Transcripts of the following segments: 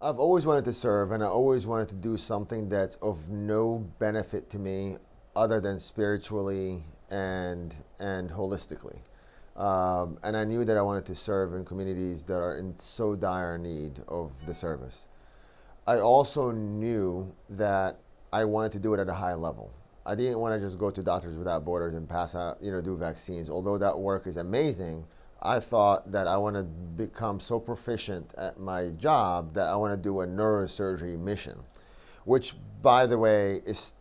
I've always wanted to serve, and I always wanted to do something that's of no benefit to me other than spiritually and holistically. And I knew that I wanted to serve in communities that are in so dire need of the service. I also knew that I wanted to do it at a high level. I didn't want to just go to Doctors Without Borders and pass out, do vaccines. Although that work is amazing, I thought that I want to become so proficient at my job that I want to do a neurosurgery mission, which, by the way, is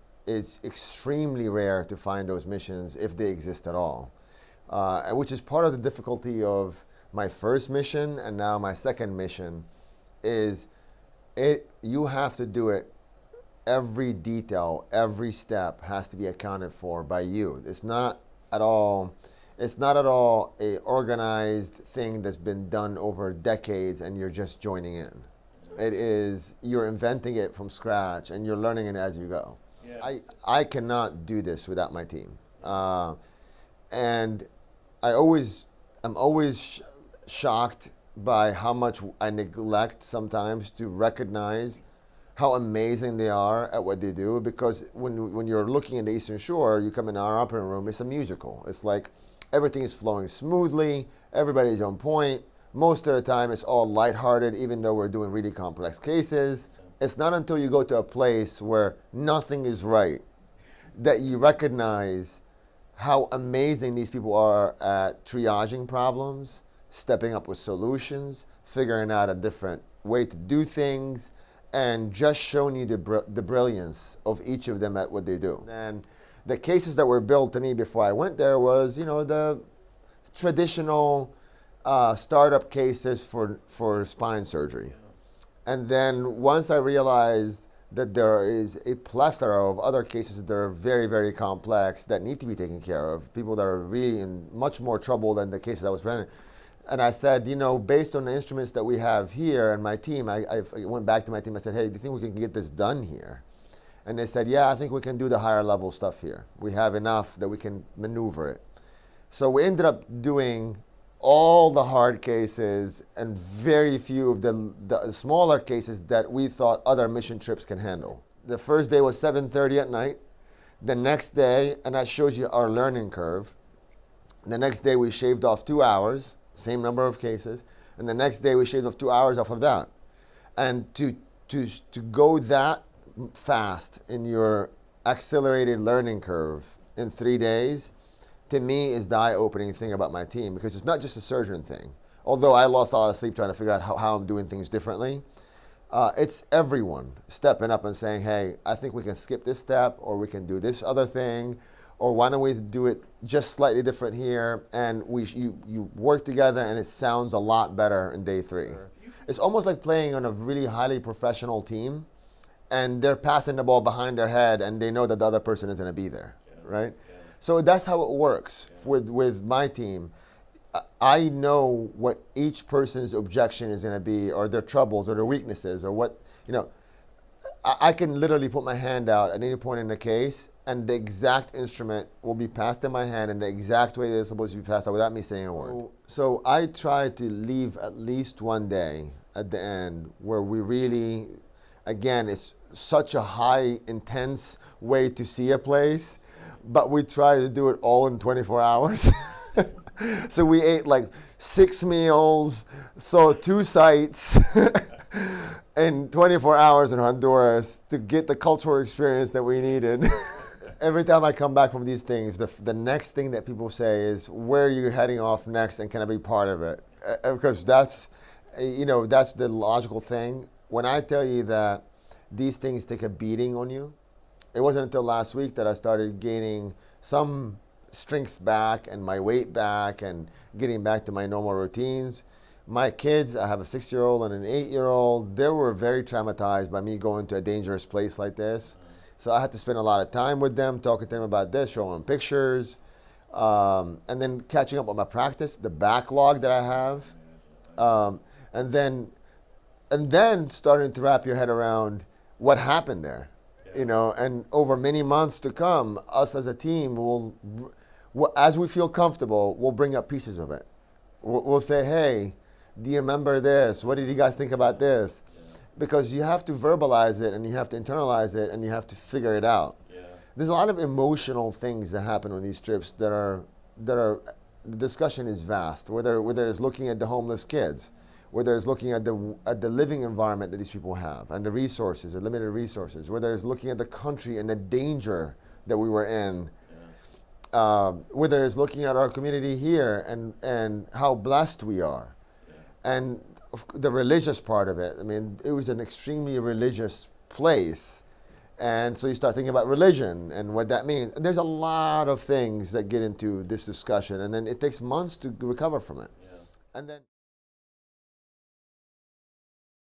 extremely rare to find those missions if they exist at all, which is part of the difficulty of my first mission and now my second mission is you have to do it. Every detail, every step has to be accounted for by you. It's not at all a organized thing that's been done over decades and you're just joining in. It is, you're inventing it from scratch and you're learning it as you go. Yeah. I cannot do this without my team. And I'm always shocked by how much I neglect sometimes to recognize how amazing they are at what they do, because when you're looking at the Eastern Shore, you come in our operating room, it's a musical. It's like everything is flowing smoothly, everybody's on point. Most of the time it's all lighthearted, even though we're doing really complex cases. It's not until you go to a place where nothing is right that you recognize how amazing these people are at triaging problems, stepping up with solutions, figuring out a different way to do things, and just showing you the brilliance of each of them at what they do. And the cases that were billed to me before I went there was, the traditional startup cases for spine surgery. And then once I realized that there is a plethora of other cases that are very, very complex that need to be taken care of, people that are really in much more trouble than the cases I was presenting. And I said, based on the instruments that we have here and my team, I went back to my team. I said, hey, do you think we can get this done here? And they said, yeah, I think we can do the higher level stuff here. We have enough that we can maneuver it. So we ended up doing all the hard cases and very few of the smaller cases that we thought other mission trips can handle. The first day was 7:30 at night. The next day, and that shows you our learning curve, the next day we shaved off 2 hours, same number of cases, and the next day we shaved off 2 hours off of that. And to go that fast in your accelerated learning curve in 3 days, to me is the eye-opening thing about my team, because it's not just a surgeon thing. Although I lost a lot of sleep trying to figure out how I'm doing things differently, it's everyone stepping up and saying, hey, I think we can skip this step, or we can do this other thing, or why don't we do it just slightly different here, and you work together and it sounds a lot better in day 3. Sure. It's almost like playing on a really highly professional team, and they're passing the ball behind their head and they know that the other person is going to be there, right? Yeah. So that's how it works with my team. I know what each person's objection is going to be, or their troubles, or their weaknesses, or what, I can literally put my hand out at any point in the case, and the exact instrument will be passed in my hand in the exact way that it's supposed to be passed out without me saying a word. So I try to leave at least one day at the end where we really, again, it's such a high, intense way to see a place, but we try to do it all in 24 hours. So we ate like 6 meals, saw 2 sites in 24 hours in Honduras to get the cultural experience that we needed. Every time I come back from these things, the next thing that people say is, where are you heading off next, and can I be part of it? Because that's the logical thing. When I tell you that these things take a beating on you, it wasn't until last week that I started gaining some strength back and my weight back and getting back to my normal routines. My kids, I have a 6-year-old and an 8-year-old, they were very traumatized by me going to a dangerous place like this. So I had to spend a lot of time with them, talking to them about this, showing them pictures, and then catching up on my practice, the backlog that I have, and then starting to wrap your head around what happened there. And over many months to come, us as a team will, as we feel comfortable, we'll bring up pieces of it. We'll say, hey, do you remember this? What did you guys think about this? because you have to verbalize it and you have to internalize it and you have to figure it out. Yeah. There's a lot of emotional things that happen on these trips that are the discussion is vast. Whether it's looking at the homeless kids, whether it's looking at the living environment that these people have and the resources, the limited resources, whether it's looking at the country and the danger that we were in, whether it's looking at our community here and how blessed we are, and the religious part of it. I mean, it was an extremely religious place. And so you start thinking about religion and what that means. There's a lot of things that get into this discussion, and then it takes months to recover from it. Yeah. And then